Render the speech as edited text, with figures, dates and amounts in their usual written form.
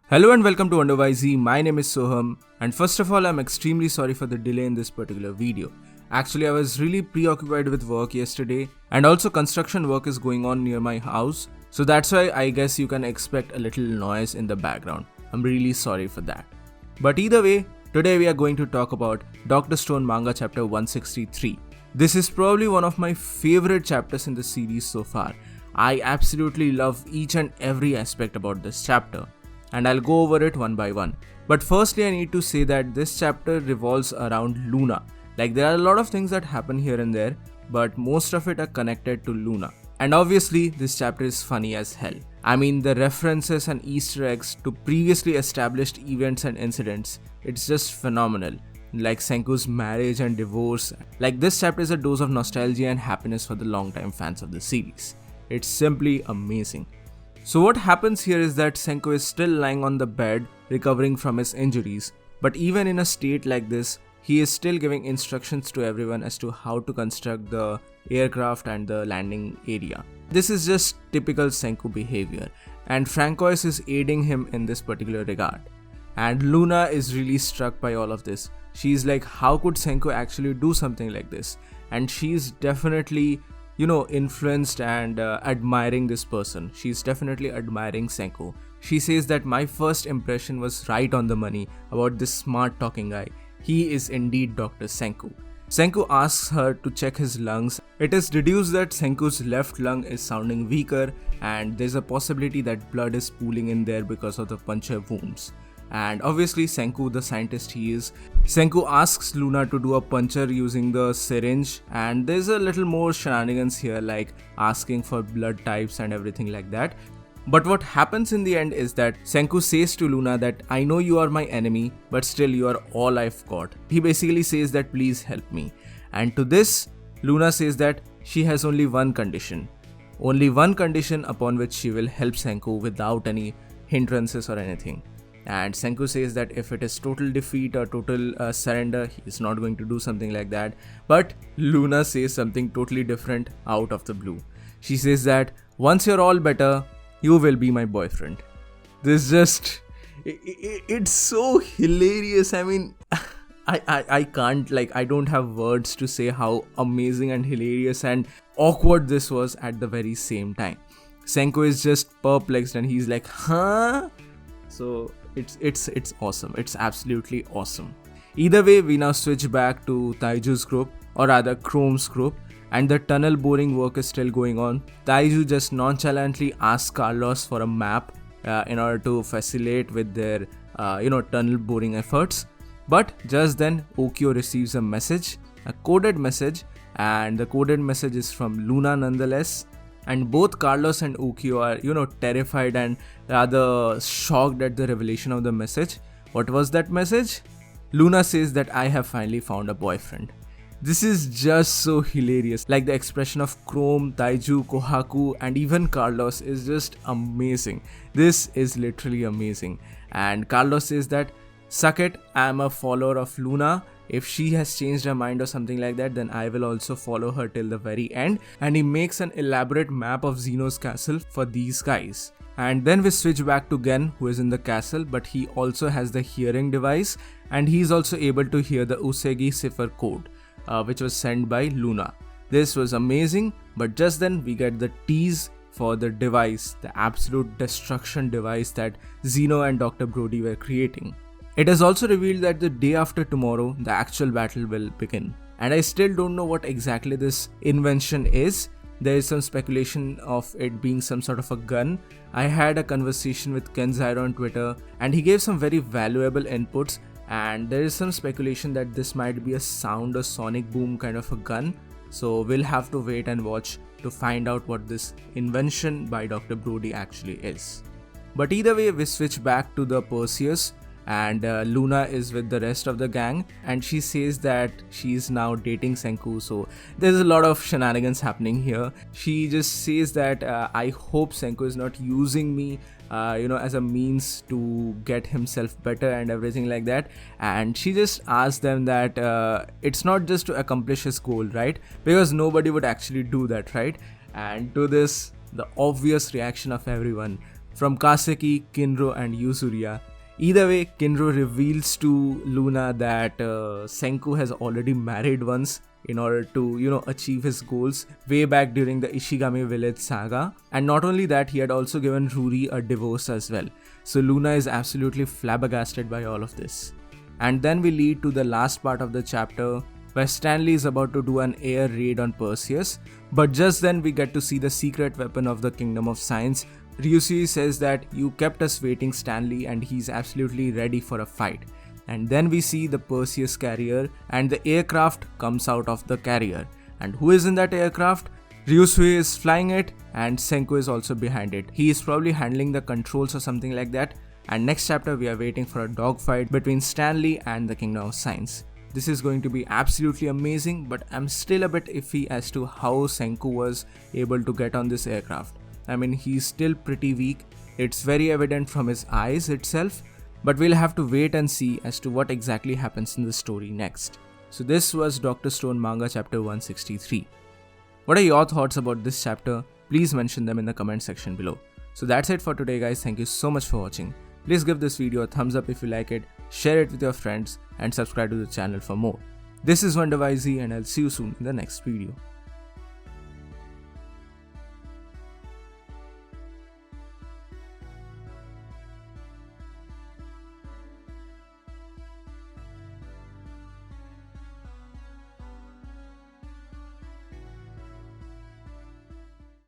Hello and welcome to Wonder YZ. My name is Soham, and first of all, I'm extremely sorry for the delay in this particular video. Actually, I was really preoccupied with work yesterday, and also construction work is going on near my house, so that's why I guess you can expect a little noise in the background. I'm really sorry for that. But either way, today we are going to talk about Dr. Stone manga chapter 163. This is probably one of my favorite chapters in the series so far. I absolutely love each and every aspect about this chapter, and I'll go over it one by one. But firstly, I need to say that this chapter revolves around Luna. Like, there are a lot of things that happen here and there, but most of it are connected to Luna. And obviously, this chapter is funny as hell. I mean, the references and Easter eggs to previously established events and incidents, it's just phenomenal. Like Senku's marriage and divorce. Like, this chapter is a dose of nostalgia and happiness for the longtime fans of the series. It's simply amazing. So what happens here is that Senku is still lying on the bed recovering from his injuries, but even in a state like this, he is still giving instructions to everyone as to how to construct the aircraft and the landing area. This is just typical Senku behavior, and Francois is aiding him in this particular regard. And Luna is really struck by all of this. She's like, how could Senku actually do something like this? And she's definitely influenced and admiring this person. She's definitely admiring Senku. She says that my first impression was right on the money about this smart talking guy. He is indeed Dr. Senku. Senku asks her to check his lungs. It is deduced that Senku's left lung is sounding weaker, and there's a possibility that blood is pooling in there because of the puncture wounds. And obviously Senku, the scientist he is, Senku asks Luna to do a puncture using the syringe, and there's a little more shenanigans here, like asking for blood types and everything like that. But what happens in the end is that Senku says to Luna that I know you are my enemy, but still you are all I've got. He basically says that please help me. And to this, Luna says that she has only one condition. Only one condition upon which she will help Senku without any hindrances or anything. And Senku says that if it is total defeat or total surrender, he is not going to do something like that. But Luna says something totally different out of the blue. She says that once you're all better, you will be my boyfriend. This just... it's so hilarious. I mean, I can't, I don't have words to say how amazing and hilarious and awkward this was at the very same time. Senku is just perplexed and he's like, huh? So it's awesome. It's absolutely awesome. Either way, we now switch back to Taiju's group, or rather Chrome's group, and the tunnel boring work is still going on. Taiju just nonchalantly asks Carlos for a map in order to facilitate with their tunnel boring efforts. But just then Okio receives a message, a coded message, and the coded message is from Luna nonetheless. And both Carlos and Okio are, terrified and rather shocked at the revelation of the message. What was that message? Luna says that I have finally found a boyfriend. This is just so hilarious. Like, the expression of Chrome, Taiju, Kohaku, and even Carlos is just amazing. This is literally amazing. And Carlos says that, suck it, I am a follower of Luna. If she has changed her mind or something like that, then I will also follow her till the very end. And he makes an elaborate map of Zeno's castle for these guys. And then we switch back to Gen, who is in the castle, but he also has the hearing device, and he is also able to hear the Usagi cipher code, which was sent by Luna. This was amazing, but just then we get the tease for the device, the absolute destruction device that Zeno and Dr. Brody were creating. It is also revealed that the day after tomorrow, the actual battle will begin. And I still don't know what exactly this invention is. There is some speculation of it being some sort of a gun. I had a conversation with Kenzairo on Twitter, and he gave some very valuable inputs. And there is some speculation that this might be a sound or sonic boom kind of a gun. So we'll have to wait and watch to find out what this invention by Dr. Brody actually is. But either way, we switch back to the Perseus. And Luna is with the rest of the gang, and she says that she's now dating Senku, so there's a lot of shenanigans happening here. She just says that I hope Senku is not using me as a means to get himself better and everything like that. And she just asks them that it's not just to accomplish his goal, right? Because nobody would actually do that, right? And to this, the obvious reaction of everyone, from Kaseki, Kinro and Yuzuria. Either way, Kinro reveals to Luna that Senku has already married once in order to, achieve his goals way back during the Ishigami village saga. And not only that, he had also given Ruri a divorce as well. So Luna is absolutely flabbergasted by all of this. And then we lead to the last part of the chapter where Stanley is about to do an air raid on Perseus, but just then we get to see the secret weapon of the Kingdom of Science. Ryusui says that you kept us waiting, Stanley, and he's absolutely ready for a fight. And then we see the Perseus carrier and the aircraft comes out of the carrier. And who is in that aircraft? Ryusui is flying it and Senku is also behind it. He is probably handling the controls or something like that. And next chapter we are waiting for a dogfight between Stanley and the Kingdom of Science. This is going to be absolutely amazing, but I'm still a bit iffy as to how Senku was able to get on this aircraft. I mean, he's still pretty weak. It's very evident from his eyes itself, but we'll have to wait and see as to what exactly happens in the story next. So this was Dr. Stone Manga chapter 163. What are your thoughts about this chapter? Please mention them in the comment section below. So that's it for today, guys. Thank you so much for watching. Please give this video a thumbs up if you like it, share it with your friends and subscribe to the channel for more. This is Wonderwisey and I'll see you soon in the next video.